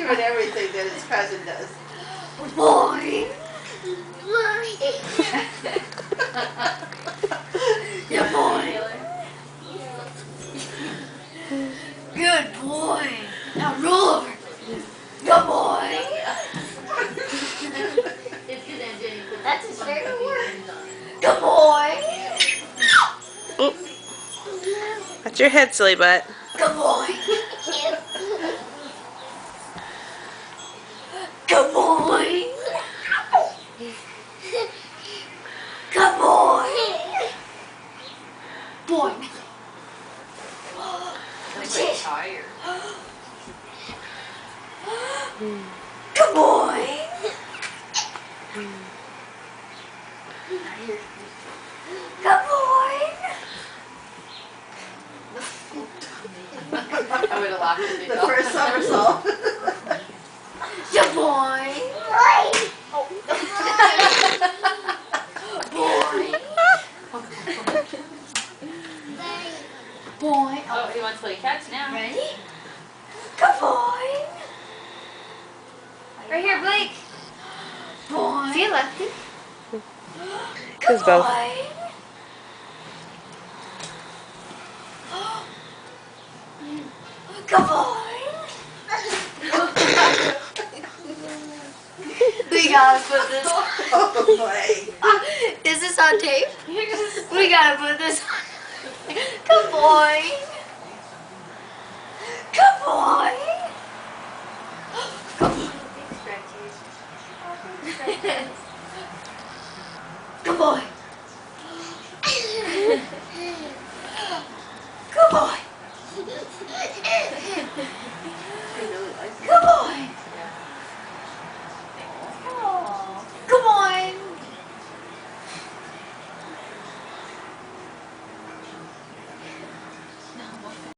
doing everything that his cousin does. Boy. Yeah, boy. Good boy. Now roll over. Good boy. That's his favorite word. Good boy. Oop. That's your head, silly butt. Good boy. Good boy. Good boy. Boy. What's it? Tired. Good boy. Good boy. I would have laughed at The first somersault. Good boy. Boy. Boy. Oh, he wants to play catch now. Ready? Good boy. Right here, Blake. Boy. See you, Lefty. Because both. Boy. Good boy. We gotta put this. Oh boy. Is this on tape? We gotta put this on. Good boy. Good boy. Good boy. Big stretches.